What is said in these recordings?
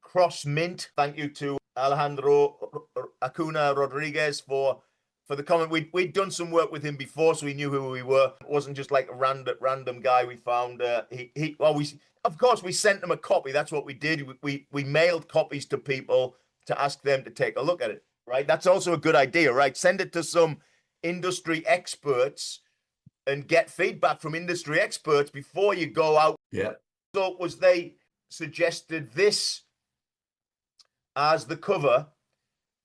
cross mint. Thank you to Alejandro Acuna Rodriguez for the comment. We'd done some work with him before, so we knew who we were. It wasn't just like a random guy we found. Of course we sent him a copy. That's what we did. We mailed copies to people to ask them to take a look at it. Right. That's also a good idea, right? Send it to some industry experts and get feedback from industry experts before you go out. Yeah. So it was they suggested this as the cover,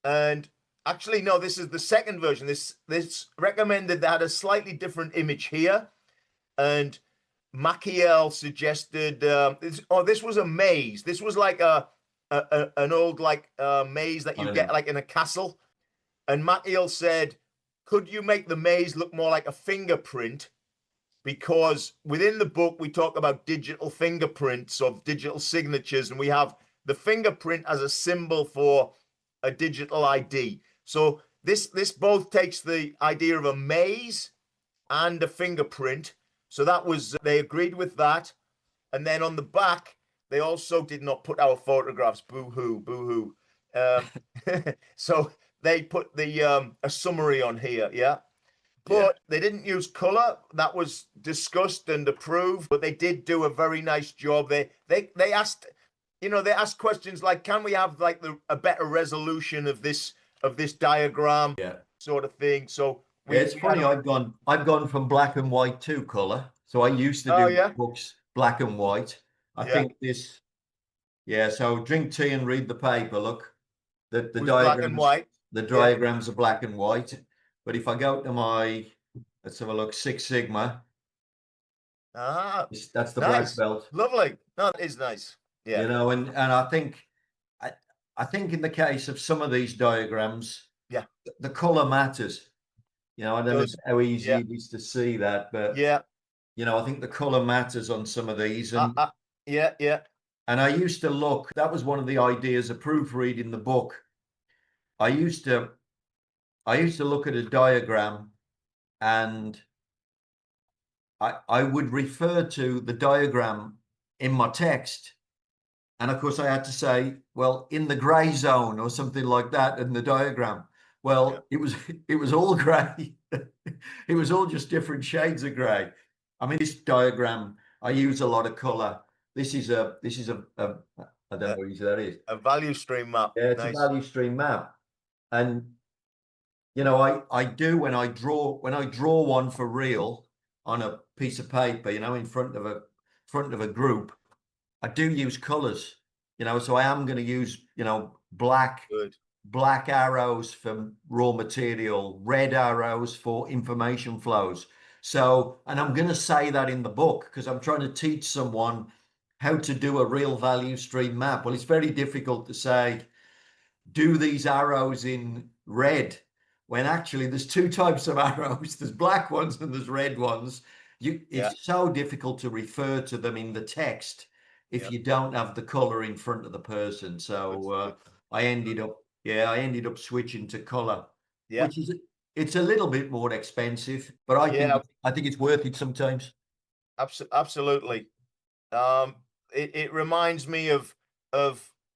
and actually no, this is the second version. This recommended that had a slightly different image here, and Maciel suggested this was a maze. This was like an old maze that you get like in a castle, and Maciel said, could you make the maze look more like a fingerprint? Because within the book, we talk about digital fingerprints of digital signatures, and we have the fingerprint as a symbol for a digital ID. So this both takes the idea of a maze and a fingerprint. So that was, they agreed with that. And then on the back, they also did not put our photographs. Boo-hoo, boo-hoo. So they put a summary on here, yeah? But they didn't use color. That was discussed and approved. But they did do a very nice job. They asked, they asked questions like, can we have like a better resolution of this diagram, sort of thing. So it's funny. I've gone from black and white to color. So I used to do books black and white. I think this. Yeah. So drink tea and read the paper. Look, the diagrams, black and white. The diagrams are black and white. But if I go to my, let's have a look, Six Sigma. That's the black belt. Lovely. No, that is nice. Yeah. And I think in the case of some of these diagrams, the color matters. I don't know how easy it is to see that, but I think the color matters on some of these. And and I used to look. That was one of the ideas of proofreading the book. I used to look at a diagram, and I would refer to the diagram in my text. And of course I had to say, well, in the gray zone or something like that in the diagram. Well, it was all gray. It was all just different shades of gray. I mean, this diagram, I use a lot of color. This is a I don't know what that is. A value stream map. Yeah, it's a value stream map. And I do when I draw one for real on a piece of paper, in front of a group, I do use colors, so I am going to use, black arrows for raw material, red arrows for information flows. So, and I'm going to say that in the book because I'm trying to teach someone how to do a real value stream map. Well, it's very difficult to say, do these arrows in red, when actually there's two types of arrows. There's black ones and there's red ones. It's so difficult to refer to them in the text if you don't have the color in front of the person. So I ended up switching to color, which it's a little bit more expensive, but I think it's worth it sometimes. Absolutely. It reminds me of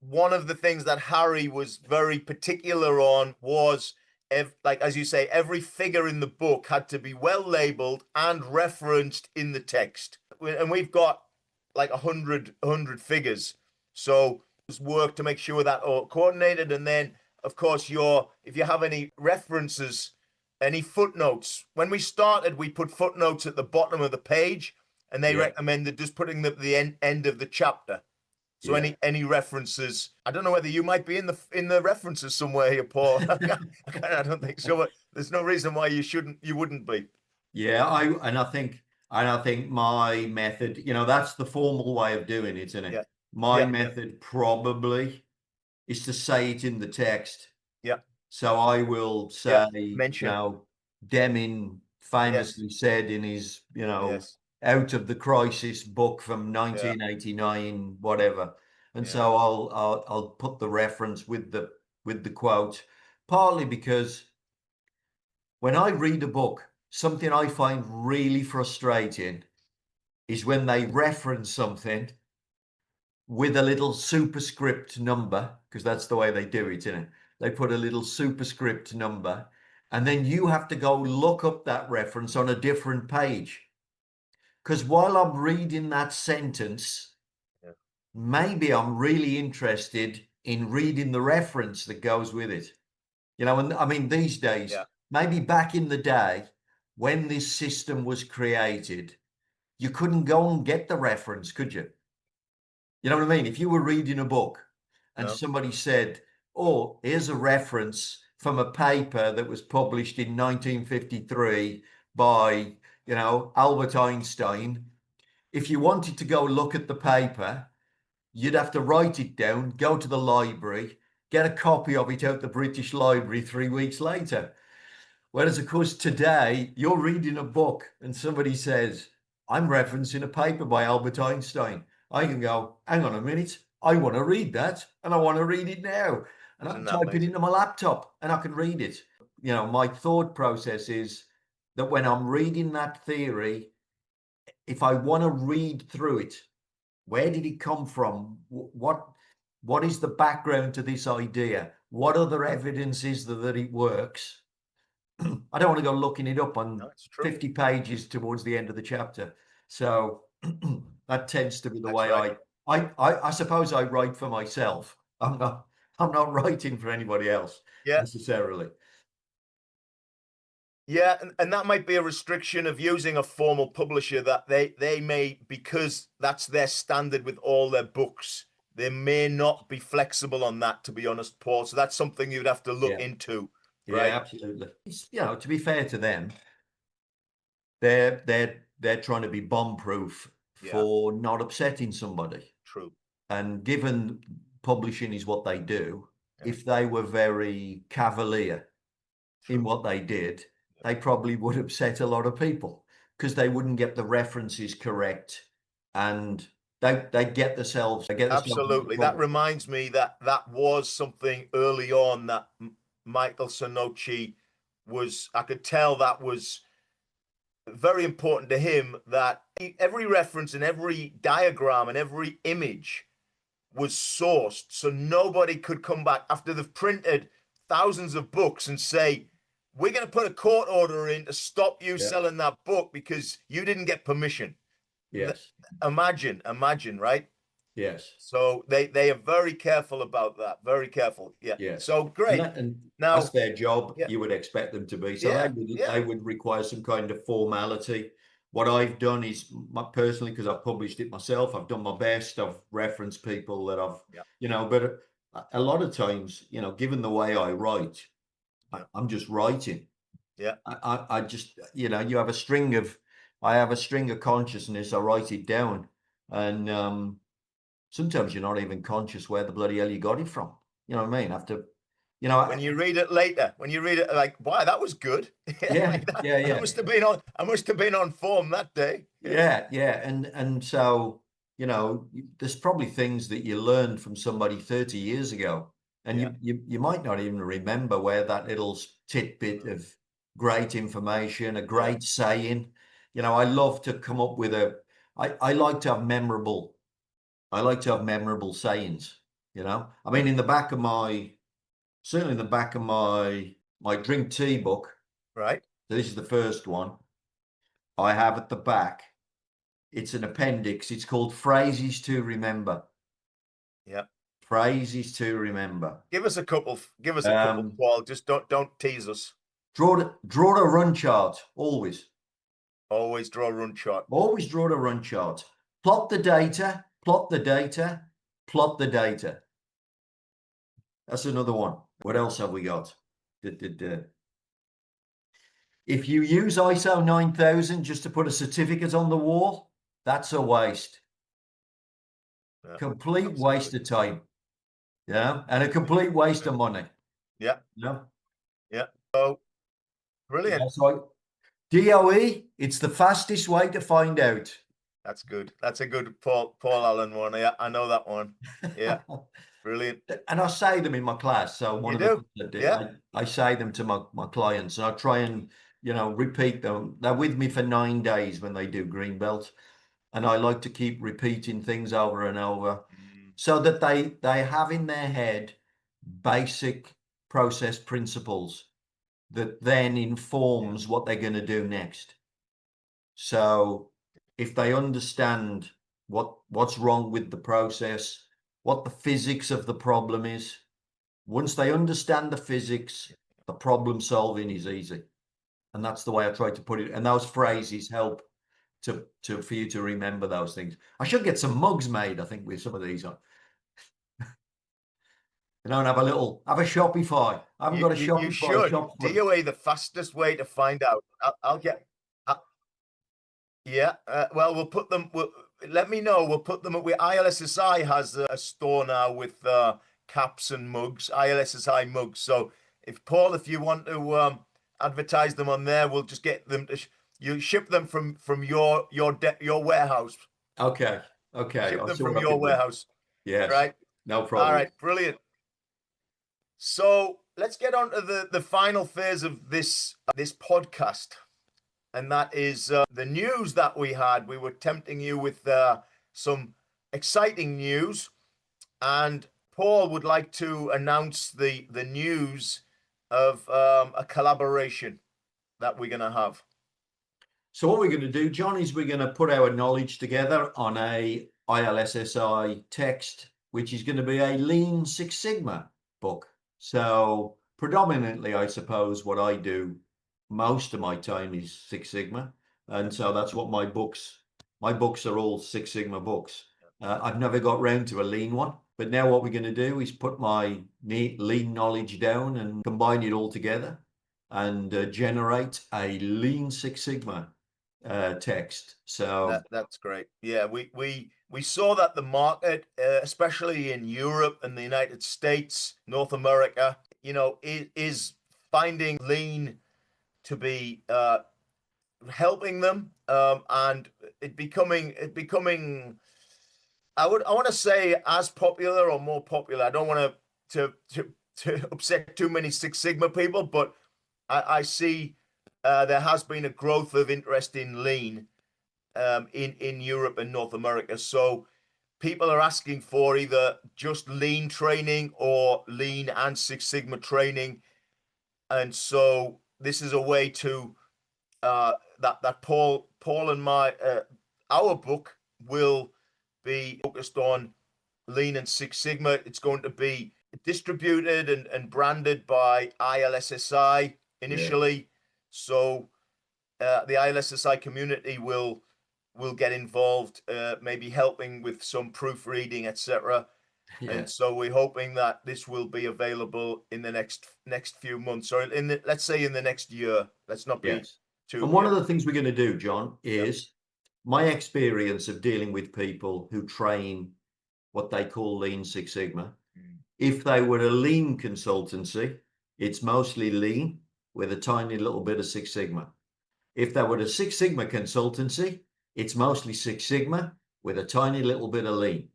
one of the things that Harry was very particular on was, as you say, every figure in the book had to be well labeled and referenced in the text. And we've got like 100 figures. So it's work to make sure that all coordinated. And then, of course, if you have any references, any footnotes. When we started, we put footnotes at the bottom of the page, and they recommended just putting them at the end of the chapter. So any references, I don't know whether you might be in the references somewhere here, Paul. I don't think so, but there's no reason why you wouldn't be. Yeah, I think my method, that's the formal way of doing it, isn't it? Yeah. My method probably is to say it in the text. Yeah. So I will say, Deming famously said in his, Out of the Crisis book from 1989, whatever. And so I'll put the reference with the quote, partly because when I read a book, something I find really frustrating is when they reference something with a little superscript number, because that's the way they do it, isn't it? They put a little superscript number, and then you have to go look up that reference on a different page. Because while I'm reading that sentence, Yeah. maybe I'm really interested in reading the reference that goes with it. You know, and I mean, these days, Yeah. maybe back in the day when this system was created, you couldn't go and get the reference, could you? You know what I mean? If you were reading a book and No. somebody said, "Oh, here's a reference from a paper that was published in 1953 by, Albert Einstein," if you wanted to go look at the paper, you'd have to write it down, go to the library, get a copy of it out the British Library 3 weeks later. Whereas, of course, today you're reading a book and somebody says, "I'm referencing a paper by Albert Einstein." I can go, "Hang on a minute, I want to read that and I want to read it now." And I can Isn't that type it amazing? into my laptop and I can read it. My thought process is that when I'm reading that theory, if I want to read through it, where did it come from? What is the background to this idea? What other evidence is there that it works? I don't want to go looking it up on No, it's true. 50 pages towards the end of the chapter. So that tends to be the That's way right. I suppose I write for myself. I'm not writing for anybody else Yeah. necessarily. Yeah, and that might be a restriction of using a formal publisher, that they may, because that's their standard with all their books, they may not be flexible on that, to be honest, Paul. So that's something you'd have to look Yeah. into, Yeah, right? absolutely. To be fair to them, they're trying to be bomb-proof Yeah, for not upsetting somebody. true, And given publishing is what they do, yeah, if they were very cavalier in true. what they did, Yeah. they probably would upset a lot of people because they wouldn't get the references correct, and they get themselves into Absolutely. That trouble. reminds me that that was something early on that Michael Sonochi was, I could tell that was very important to him, that every reference and every diagram and every image was sourced, so nobody could come back after they've printed thousands of books and say, "We're going to put a court order in to stop you Yeah. selling that book because you didn't get permission." Yes. Imagine, right? Yes. So they are very careful about that. Very careful. Yeah. Yes. So And great. that's Now, their job. yeah, You would expect them to be. So they yeah, would yeah, they would require some kind of formality. What I've done is personally, because I've published it myself, I've done my best. I've referenced people that I've, yeah, but a lot of times, given the way I write, yeah, I'm just writing. yeah. I just, I have a string of consciousness. I write it down, and sometimes you're not even conscious where the bloody hell you got it from. You know what I mean? After, When you read it later, when you read it, like, wow, that was good. yeah, Like yeah, I yeah, must have been on. I must have been on form that day. Yeah, yeah, and so there's probably things that you learned from somebody 30 years ago, and yeah, you might not even remember where that little tidbit mm, of great information, a yeah, great saying. I love to come up with I like to have memorable sayings. I mean, certainly in the back of my drink tea book. right. So this is the first one I have at the back. It's an appendix. It's called Phrases to Remember. Yeah. Phrases to remember. Give us a couple. Give us a couple, Um, Paul. Just don't tease us. draw a run chart. Always, Always draw a run chart. always draw a run chart. Plot the data. Plot the data. Plot the data. That's another one. What else have we got? If you use ISO 9000 just to put a certificate on the wall, that's a waste. Yeah, Complete waste absolutely. of time. And a complete waste of money. Yeah, Yeah. yeah. Oh, Yeah. brilliant. So DOE, it's the fastest way to find out. That's good. That's a good Paul Allen one. Yeah, I know that one. Yeah, brilliant. And I say them in my class. So one You of the do? things I do, Yeah, I say them to my clients, and I try and, repeat them. They're with me for 9 days when they do Greenbelt. And I like to keep repeating things over and over. so that they have in their head basic process principles that then informs what they're going to do next. So if they understand what's wrong with the process, what the physics of the problem is, once they understand the physics, the problem solving is easy. And that's the way I try to put it. And those phrases help for you to remember those things. I should get some mugs made, I think, with some of these on. You know, and have a Shopify. I haven't got a You Shopify should. shop for DOA, the fastest way to find out. I'll get. Yeah. Well, we'll put them. Let me know. We'll put them. ILSSI has a store now with caps and mugs. ILSSI mugs. So if Paul, if you want to advertise them on there, we'll just get them to. You ship them from your warehouse. Okay. Okay. Ship I'll them see from what I your can do. warehouse. Yes. Right. No All problem. right. Brilliant. So let's get on to the final phase of this podcast, and that is the news that we had. We were tempting you with some exciting news, and Paul would like to announce the news of a collaboration that we're going to have. So what we're going to do, John, is we're going to put our knowledge together on a ILSSI text, which is going to be a Lean Six Sigma book. So predominantly, I suppose, what I do most of my time is Six Sigma. And so that's what my books are all Six Sigma books. I've never got round to a lean one, but now what we're going to do is put my lean knowledge down and combine it all together and generate a Lean Six Sigma text. So That's great. Yeah, we saw that the market, especially in Europe and the United States, North America, is finding lean to be helping them, and it becoming. I want to say as popular or more popular. I don't want to upset too many Six Sigma people, but I see there has been a growth of interest in lean in Europe and North America. So people are asking for either just lean training or lean and Six Sigma training, and so this is a way to that Paul and my our book will be focused on lean and Six Sigma. It's going to be distributed and branded by ILSSI yeah, initially, so the ILSSI community will get involved, maybe helping with some proofreading, etc. yeah. And so we're hoping that this will be available in the next few months, or let's say in the next year. Let's not be Yes. too. And one Yeah, of the things we're going to do, John, yeah, is my experience of dealing with people who train what they call Lean Six Sigma. If they were a lean consultancy, it's mostly lean with a tiny little bit of Six Sigma. If they were a Six Sigma consultancy, it's mostly Six Sigma with a tiny little bit of lean.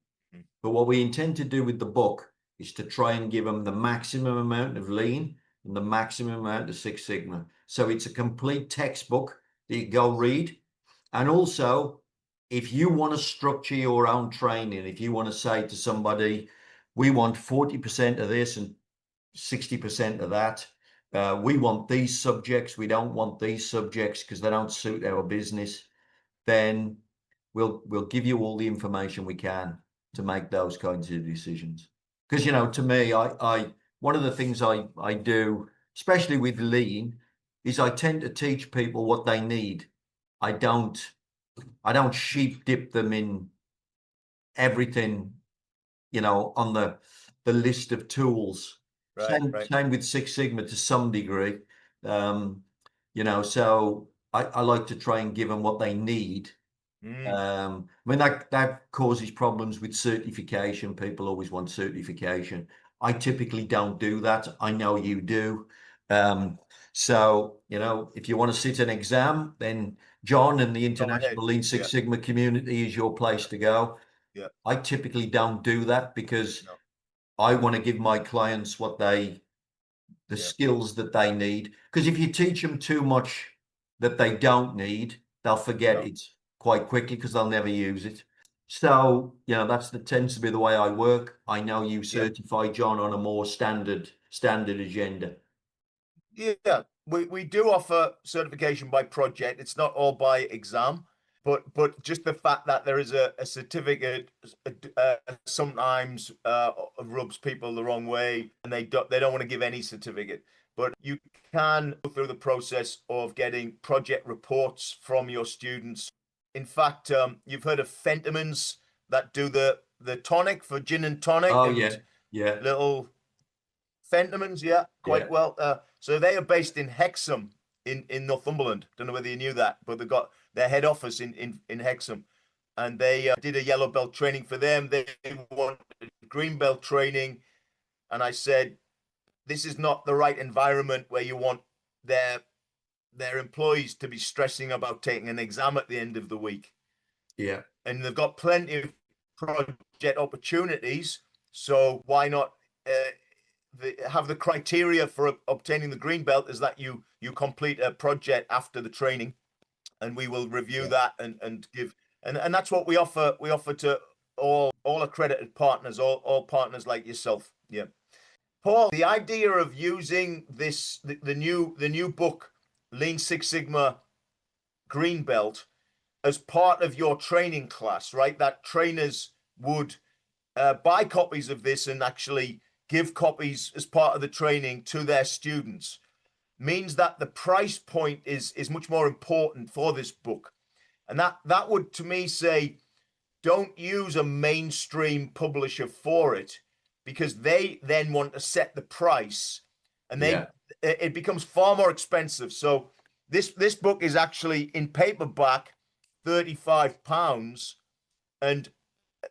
But what we intend to do with the book is to try and give them the maximum amount of lean and the maximum amount of Six Sigma. So it's a complete textbook that you go read. And also, if you want to structure your own training, if you want to say to somebody, we want 40% of this and 60% of that, we want these subjects, we don't want these subjects because they don't suit our business, then we'll give you all the information we can to make those kinds of decisions. Because to me, I one of the things I do, especially with lean, is I tend to teach people what they need. I don't sheep dip them in everything, on the list of tools. right, Same with Six Sigma to some degree. So I like to try and give them what they need. I mean, that causes problems with certification. People always want certification. I typically don't do that. I know you do. So, if you want to sit an exam, then John and the Go ahead. International Lean Yeah, Six Sigma community is your place to go. yeah, I typically don't do that because no, I want to give my clients the yeah, skills that they need. Because if you teach them too much that they don't need, they'll forget no, it quite quickly because they'll never use it. So, that tends to be the way I work. I know you Yeah. certify John on a more standard agenda. Yeah, we do offer certification by project. It's not all by exam, but just the fact that there is a certificate sometimes rubs people the wrong way, and they don't want to give any certificate. But you can go through the process of getting project reports from your students. In fact, you've heard of Fentimans that do the tonic for gin and tonic Oh and yeah, yeah, little Fentimans, yeah, yeah, quite well. So they are based in Hexham in Northumberland. Don't know whether you knew that, but they've got their head office in Hexham, and they did a yellow belt training for them. They wanted green belt training, and I said, this is not the right environment where you want their their employees to be stressing about taking an exam at the end of the week. yeah, And they've got plenty of project opportunities. So why not have the criteria for obtaining the green belt is that you complete a project after the training, and we will review yeah, that and give and that's what we offer. We offer to all accredited partners, all partners like yourself. Yeah. Paul, the idea of using the new book, Lean Six Sigma Green Belt, as part of your training class, right? That trainers would buy copies of this and actually give copies as part of the training to their students means that the price point is much more important for this book. And that would to me say don't use a mainstream publisher for it, because they then want to set the price, and yeah, it becomes far more expensive. So this book is actually in paperback £35, and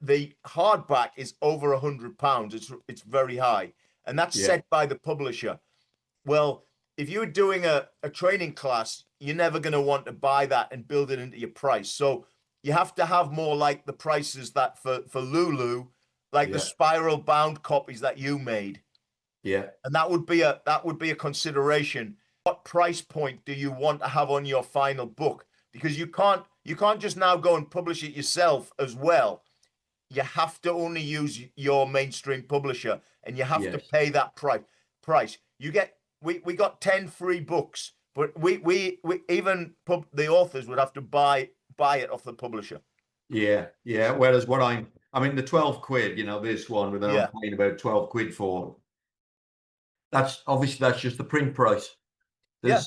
the hardback is over £100. It's very high, and that's yeah, set by the publisher. Well, if you're doing a training class, you're never going to want to buy that and build it into your price. So you have to have more like the prices that for Lulu, like the yeah, spiral bound copies that you made. yeah, And that would be a consideration. What price point do you want to have on your final book? Because you can't just now go and publish it yourself as well. You have to only use your mainstream publisher, and you have to yes. pay that price. We got 10 free books, but we even the authors would have to buy it off the publisher. Yeah, yeah. Whereas I mean, the 12 quid, this one that I'm Yeah, paying about 12 quid for, that's just the print price. yeah.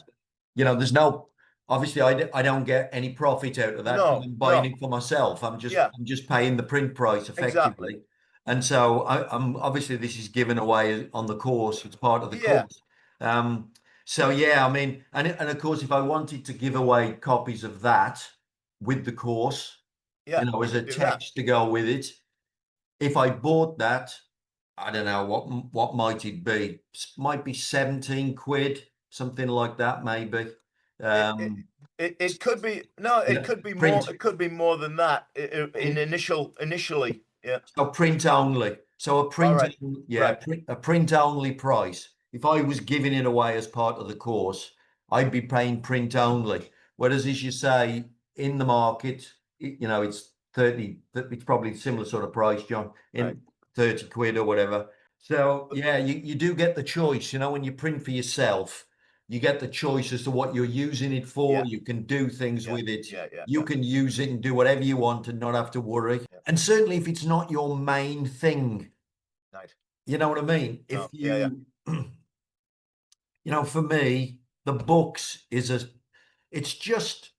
There's no, obviously I don't get any profit out of that because No, I'm buying no. it for myself. I'm just, Yeah, I'm just paying the print price exactly. effectively. And so I'm obviously this is given away on the course. It's part of the Yeah, course. Um, so yeah, I mean, and of course, if I wanted to give away copies of that with the course, yeah. You as a could do that. text to go with it, if I bought that, I don't know what might it be? Might be 17 quid, something like that, maybe. It it Um, it could be no. It could be more. print. It could be more than that. In Print. initially. Yeah. So print only. So All right. Right. a print only price. If I was giving it away as part of the course, I'd be paying print only. Whereas, as you say, in the market, it's 30, it's probably similar sort of price, John, Right. in 30 quid or whatever. So yeah, you do get the choice, when you print for yourself, you get the choice as to what you're using it for. Yeah. You can do things Yeah. with it. Yeah. Yeah. You Yeah. can use it and do whatever you want and not have to worry. Yeah. And certainly if it's not your main thing, Right. you know what I mean? If No. Yeah. Yeah. for me, the books it's just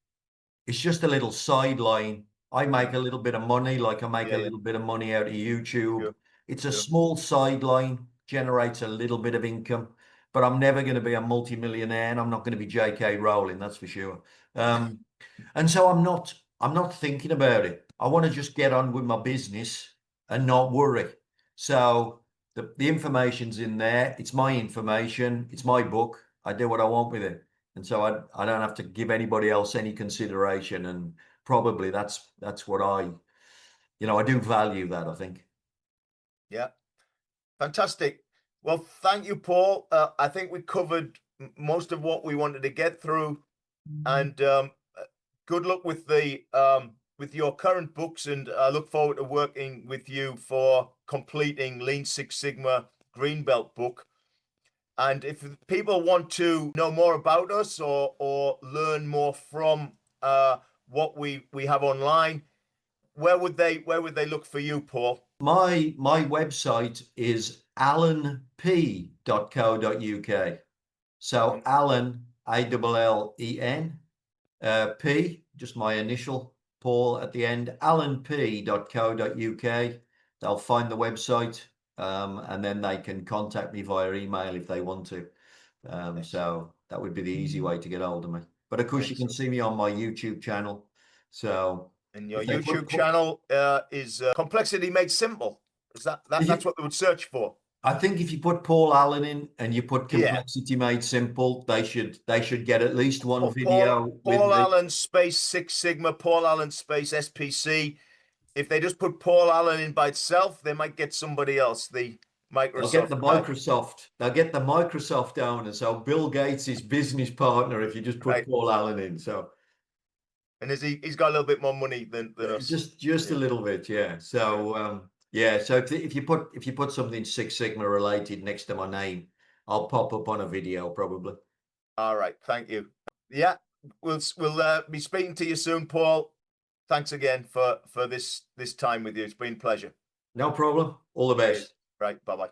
it's just a little sideline. I make Mm. a little bit of money, like I make Yeah. a Yeah. little bit of money out of YouTube. Sure. It's a Sure. small sideline, generates a little bit of income, but I'm never going to be a multimillionaire and I'm not going to be J.K. Rowling, that's for sure. Um, and so I'm not thinking about it. I want to just get on with my business and not worry. So the information's in there. It's my information. It's my book. I do what I want with it. And so I don't have to give anybody else any consideration. And probably that's what I do value that, I think. Yeah. Fantastic. Well, thank you, Paul. I think we covered most of what we wanted to get through, and good luck with with your current books, and I look forward to working with you for completing Lean Six Sigma Green Belt book. And if people want to know more about us or learn more from what we have online, where would they look for you, Paul? My website is allenp.co.uk. So Allen, Allen, P, just my initial, Paul at the end, allenp.co.uk. They'll find the website, and then they can contact me via email if they want to. So that would be the easy way to get hold of me. But of course, you can see me on my YouTube channel. So, and your if they YouTube channel is Complexity Made Simple. Is that's what they would search for? I think if you put Paul Allen in and you put Yeah. Complexity Made Simple, they should get at least one video with Paul me. Allen space Six Sigma, Paul Allen space SPC. If they just put Paul Allen in by itself, they might get somebody else. The Microsoft. They'll get the Microsoft. They'll get the Microsoft owner. So Bill Gates' business partner. If you just put Paul Allen in, so. And he's got a little bit more money than us. Just a little bit, yeah. So yeah. So if you put something Six Sigma related next to my name, I'll pop up on a video probably. All right, thank you. Yeah, we'll be speaking to you soon, Paul. Thanks again for this time with you. It's been a pleasure. No problem. All the best. Right, bye-bye.